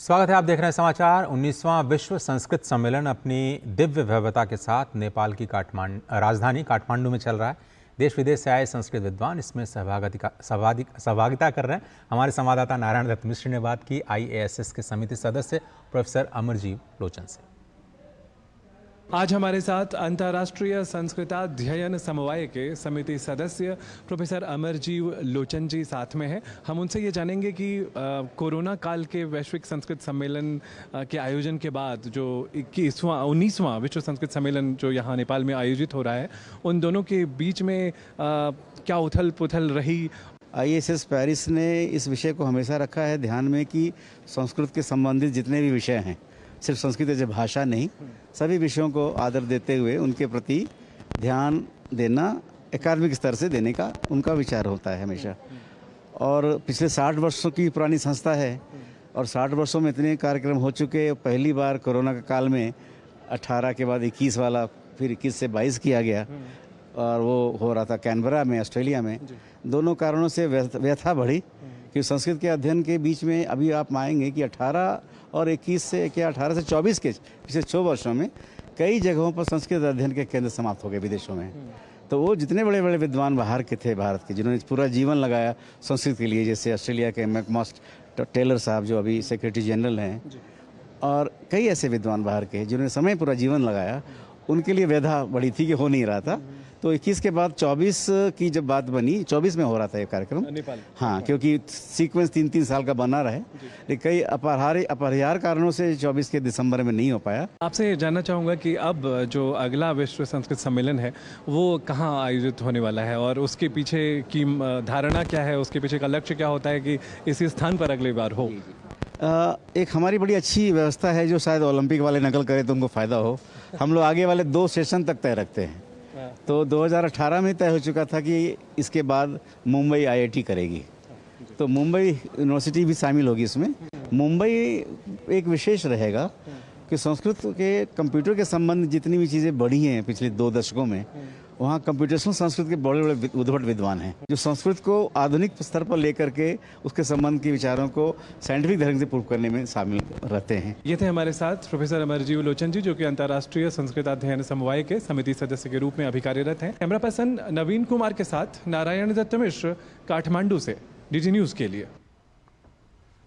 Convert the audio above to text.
स्वागत है। आप देख रहे हैं समाचार। 19वां विश्व संस्कृत सम्मेलन अपनी दिव्य भव्यता के साथ नेपाल की राजधानी काठमांडू में चल रहा है। देश विदेश से आए संस्कृत विद्वान इसमें सहभागिता कर रहे हैं। हमारे संवाददाता नारायण दत्त मिश्र ने बात की IASS के समिति सदस्य प्रोफेसर अमरजीव लोचन से। आज हमारे साथ अंतर्राष्ट्रीय संस्कृताध्ययन समवाय के समिति सदस्य प्रोफेसर अमरजीव लोचन जी साथ में हैं। हम उनसे ये जानेंगे कि कोरोना काल के वैश्विक संस्कृत सम्मेलन के आयोजन के बाद जो 19वां विश्व संस्कृत सम्मेलन जो यहाँ नेपाल में आयोजित हो रहा है, उन दोनों के बीच में क्या उथल पुथल रही। IASS पेरिस ने इस विषय को हमेशा रखा है ध्यान में कि संस्कृत के संबंधित जितने भी विषय हैं, सिर्फ संस्कृत जैसे भाषा नहीं, सभी विषयों को आदर देते हुए उनके प्रति ध्यान देना एकेडमिक स्तर से देने का उनका विचार होता है हमेशा। और पिछले 60 वर्षों की पुरानी संस्था है और 60 वर्षों में इतने कार्यक्रम हो चुके। पहली बार कोरोना के काल में 18 के बाद 21 वाला, फिर 21 से 22 किया गया और वो हो रहा था कैनबरा में, ऑस्ट्रेलिया में। दोनों कारणों से व्यथा बढ़ी कि संस्कृत के अध्ययन के बीच में अभी आप मानेंगे कि 18 और 21 से क्या 18 से 24 के पिछले 6 वर्षों में कई जगहों पर संस्कृत अध्ययन के केंद्र समाप्त हो गए विदेशों में। तो वो जितने बड़े बड़े विद्वान बाहर के थे भारत के, जिन्होंने पूरा जीवन लगाया संस्कृत के लिए, जैसे ऑस्ट्रेलिया के मैकमॉस्ट टेलर साहब जो अभी सेक्रेटरी जनरल हैं, और कई ऐसे विद्वान बाहर के जिन्होंने समय पूरा जीवन लगाया, उनके लिए व्यथा बढ़ी थी कि हो नहीं रहा था। तो 21 के बाद 24 की जब बात बनी, 24 में हो रहा था ये कार्यक्रम नेपाल। हाँ, क्योंकि सीक्वेंस 3-3 साल का बना रहे, लेकिन कई अपरिहार्य कारणों से 24 के दिसंबर में नहीं हो पाया। आपसे जानना चाहूँगा कि अब जो अगला विश्व संस्कृत सम्मेलन है वो कहाँ आयोजित होने वाला है और उसके पीछे की धारणा क्या है, उसके पीछे का लक्ष्य क्या होता है कि इसी स्थान पर अगली बार हो। एक हमारी बड़ी अच्छी व्यवस्था है जो शायद ओलंपिक वाले नकल करें तो उनको फ़ायदा हो। हम लोग आगे वाले 2 सेशन तक तय रखते हैं। तो 2018 में तय हो चुका था कि इसके बाद मुंबई IIT करेगी, तो मुंबई यूनिवर्सिटी भी शामिल होगी इसमें। मुंबई एक विशेष रहेगा कि संस्कृत के कंप्यूटर के संबंध जितनी भी चीज़ें बढ़ी हैं पिछले 2 दशकों में, वहाँ कंप्यूटेशनल संस्कृत के बड़े बड़े उद्भट विद्वान हैं जो संस्कृत को आधुनिक स्तर पर लेकर के उसके संबंध के विचारों को साइंटिफिक ढंग से प्रूव करने में शामिल रहते हैं। ये थे हमारे साथ प्रोफेसर अमरजीव लोचन जी, जो कि अंतर्राष्ट्रीय संस्कृताध्ययन समवाय के समिति सदस्य के रूप में अभी कार्यरत हैं। कैमरा पर्सन नवीन कुमार के साथ नारायण दत्त मिश्र, काठमांडू से DG न्यूज़ के लिए।